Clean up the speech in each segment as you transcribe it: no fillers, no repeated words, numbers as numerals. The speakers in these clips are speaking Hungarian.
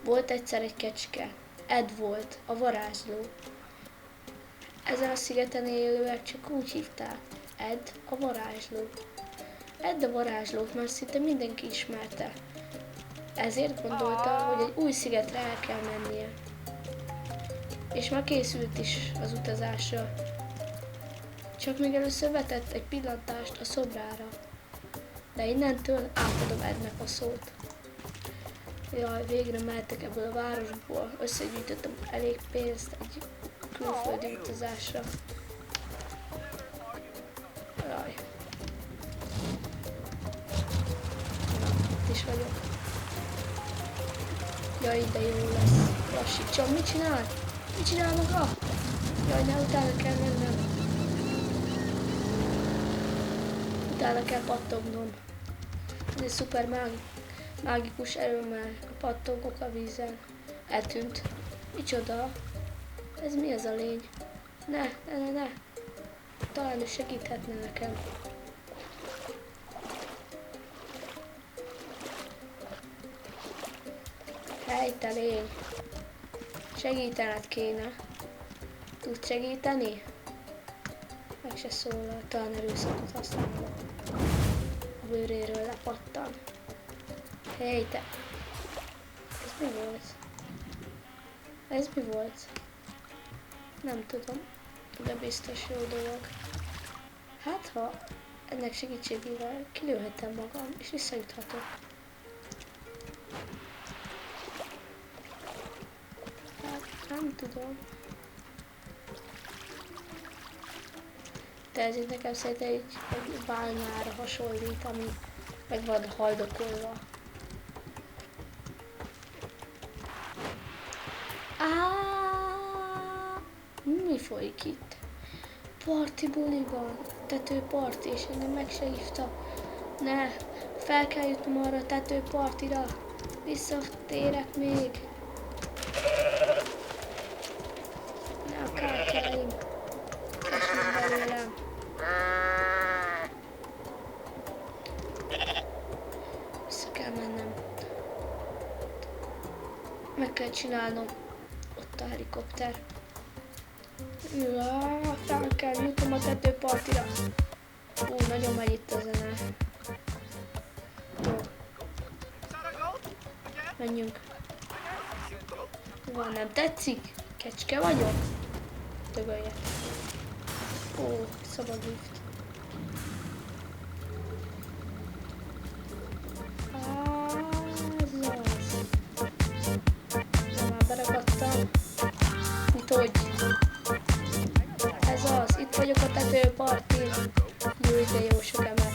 Volt egyszer egy kecske. Ed volt, a varázsló. Ezen a szigeten élőek csak úgy hívták. Ed a varázsló. Ed a varázslót már szinte mindenki ismerte. Ezért gondolta, hogy egy új szigetre el kell mennie. És már készült is az utazásra. Csak még először vetett egy pillantást a szobrára. De innentől átadom Ednek a szót. Jaj, végre mehetek ebből a városból. Összegyűjtöttem elég pénzt egy külföldi utazásra. Jaj. Na, itt is vagyok. Jaj, de jó lesz. Lassítson, mit csinál? Mit csinál maga? Jaj, ne, utána kell mennem. Utána kell pattognom. Ez egy szuper mágikus erőmmel pattogok a vízen. Eltűnt. Micsoda? Ez mi ez a lény? Ne. Talán ő segíthetne nekem. Hely, te lény! Segítened kéne. Tudsz segíteni? Meg se szólal, talán erőszakot használom. A bőréről lepattan. Hely, te! Ez mi volt? Ez mi volt? Nem tudom, de biztos jó dolog. Hát ha ennek segítségével kilőhetem magam, és visszajuthatok. Hát nem tudom. De ez itt nekem szerintem egy bálnára hasonlít, ami meg van haldokolva. Mi folyik itt? Parti buli van, tetőparti, és engem meg se hívta. Ne, fel kell jutnom arra a tetőpartira. Visszatérek még. Ne a kártyáim. Köszönöm belőlem. Vissza kell mennem. Meg kell csinálnom. Ott a helikopter. Fel kell jutnom a tetőpartira. Nagyon megy itt a zene. Jó. Menjünk. Van, nem tetszik? Kecske vagyok? Dögölje. Szabad lift. Ez az. Na, már beragadtam. Utódj. Ez az, itt vagyok a tetőpartin. Jó, de jó sok emet.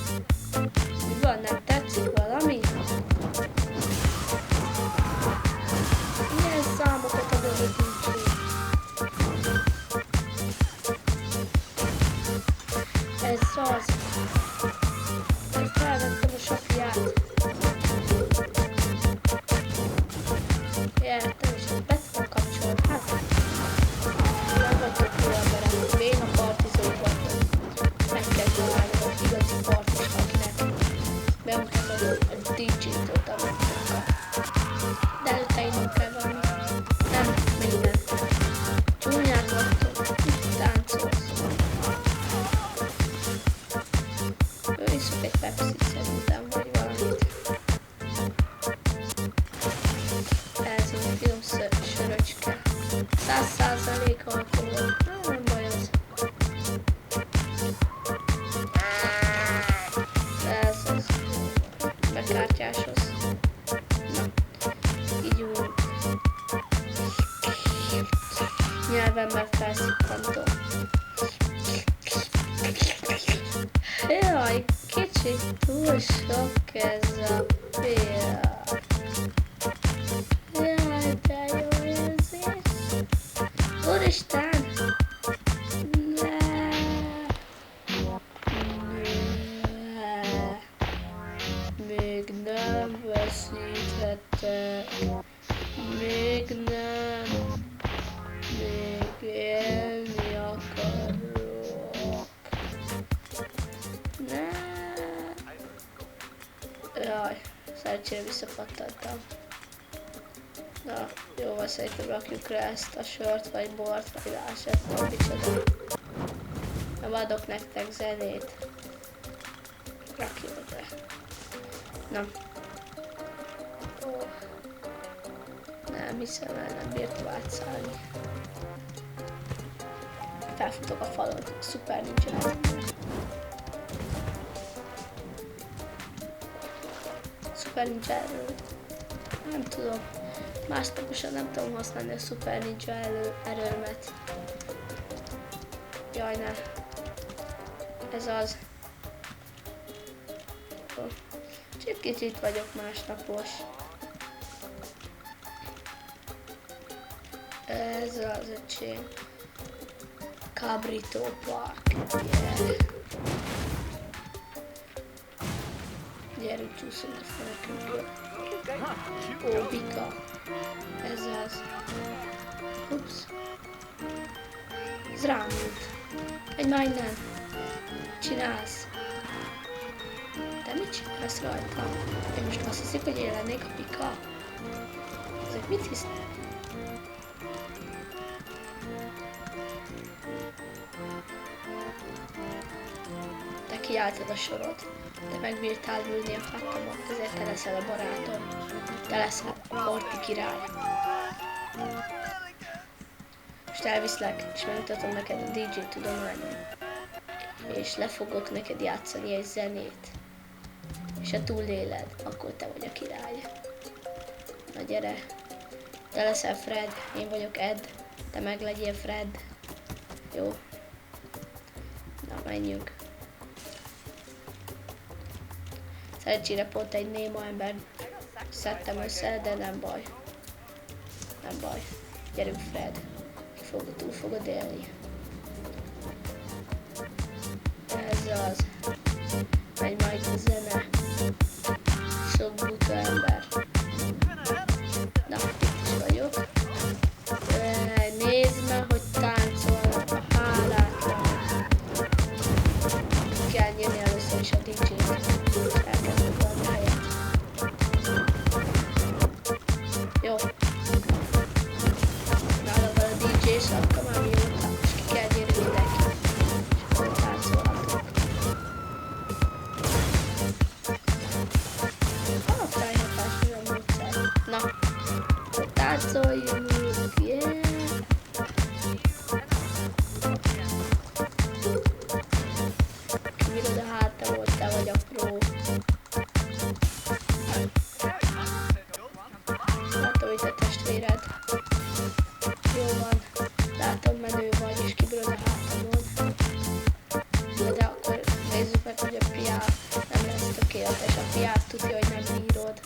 Mi van, nem tetszik valami? Milyen számokat ad az a DJ? Ez az. Én felvettem a sapját. Értem, és ezt be tudom kapcsolni. Hát, nem vagyok jó emberek. Vén a partizókban. Meg kell csinálni az igazi partis, akinek bemutatom a DJ-t ott a megtanulva. De előtte innom kell valami. Nem minden. Csúnyák vagytok. Táncolsz. Ő iszok egy Pepsit szerintem, vagy valamit. Ez egy finom söröcske. 100% alkohol. Nem baj az. Ez az. Bekártyáshoz. Na, így úgy. Nyelvemmel felszippantom. Jaj, kicsit túl sok ez a fél. Jaj, de jó érzés. Úristen! Még nem veszíthetek. Még nem. Még élni akarok. Ne. Jaj, szerencsére visszapattantam. Na, jó, van, szerintem rakjuk rá ezt a sört, vagy bort, vagy lássat, nem micsoda. Nem adok nektek zenét. Rakjuk rá. Na. Ó. Nem hiszem el, nem bírtam átszállni. Felfutok a falon, szuper ninja. Szuper ninja erő. Nem tudom. Másnaposan nem tudom használni a szuper ninja erőmet. Jaj, ne. Ez az. Csak kicsit vagyok másnapos. Ez az öcsém. Cabrito Park. Yeah. Gyerünk, csúszunk a fenekünkről. Ó, bika. Ez az. Ups. Ez rám jut. Egy már innen. Csinálsz. Te mit csinálsz rajtam? Én most azt hiszik, hogy én lennék a bika? Ezek mit hisznek? Te kiálltad a sorod. Te megbírtál ülni a hátamon, ezért te leszel a barátom. Te leszel a parti király. Most elviszlek, és megmutatom neked a DJ tudományom. És le fogok neked játszani egy zenét. És ha túléled, akkor te vagy a király. Na gyere. Te leszel Fred, én vagyok Ed. Te meg legyél Fred. Jó? Na, menjünk. Szerencsére pont egy néma ember szedtem össze, de nem baj. Nem baj. Gyerünk, Fred. Túl fogod élni. Ez az. Megy majd a zene. Sok buta ember. Na, itt is vagyok. Nézd meg, hogy táncolnak a hálátlan. Kell nyerni először is a DJ-t. El kell foglalni a helyet. Jó. Nálam van a DJ, és akkor már mióta. És ki kell nyerni mindenki. És akkor táncolhatunk. A fejhatás mi a módszer. Na. Táncoljunk. Yeah. Kimirod a hátamon, te vagy a pro. Látom, hogy te testvéred. Jó van. Látom, menő vagy, és kibírod a hátamon. De akkor nézzük meg, hogy a piá nem lesz tökéletes. A piát tudja, hogy nem bírod.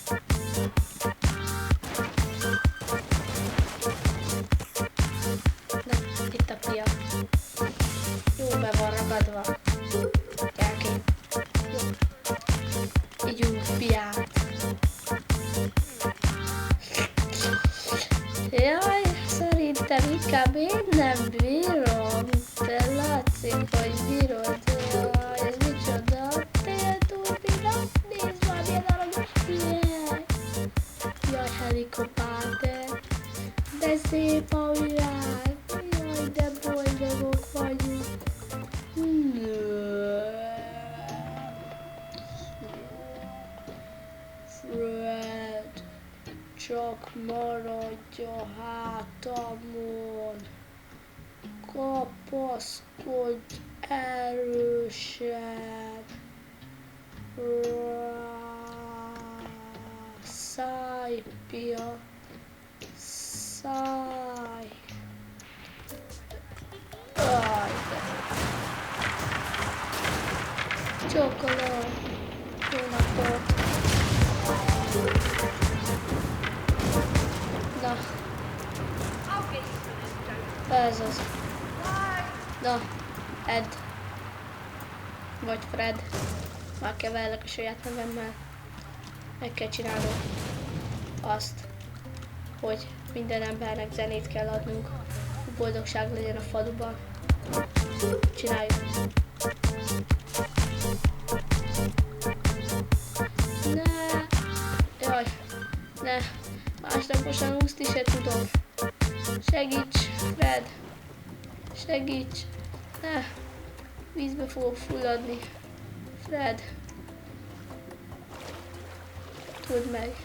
Na, itt a pia. Jó, be van ragadva. Gyere ki. Jó. Igyunk piát. Jaj, szerintem inkább én nem bírom. De látszik, hogy bírod. Jaj, ez micsoda? Például bírod? Nézd már, milyen aranyos piák. Jaj, helikopter. De szép a világ. Jaj, de boldogok vagyunk. Fred, csak maradj a hátamon. Kapaszkodj erősen. Szállj, pia. Szállj. Aj, csokolom. Jó napot. Na. Ez az. Na, Ed. Vagy Fred. Már keverlek a saját nevemmel. Meg kell csinálnom azt, hogy minden embernek zenét kell adnunk, hogy boldogság legyen a faluban. Csináljuk. Ne! Jaj! Ne! másnaposan úszni se tudom. Segíts, Fred! Segíts! Ne! Vízbe fogok fulladni. Fred! Tudd meg,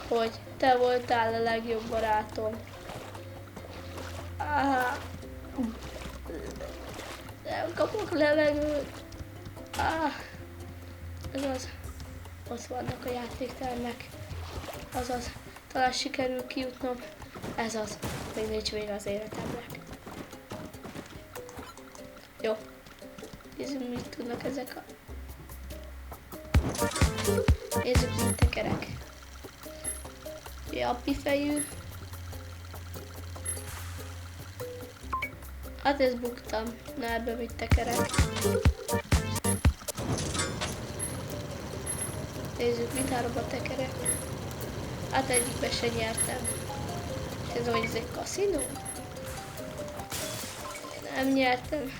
hogy te voltál a legjobb barátom. Nem kapok levegőt. Ez az. Ott vannak a játéktermek. Azaz, talán sikerül kijutnom. Ez az. Még nincs vége az életemnek. Jó. Nézzük, mit tudnak ezek a... Nézzük, mint tekerek. Jappi fejű. Hát ezt buktam. Na, ebbe mit tekerek. Nézzük, mit háromba tekerek. Hát egyikbe se nyertem. És ez hogy ez egy kaszinó? Nem nyertem.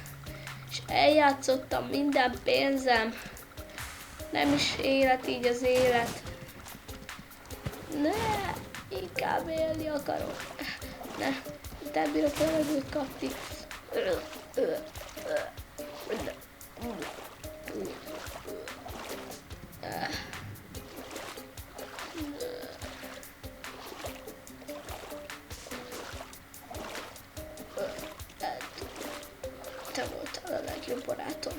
És eljátszottam minden pénzem. Nem is élet így az élet. Ne, inkább élni akarok. Ne, nem bírok levegőt kapni. Te voltál a legjobb barátom.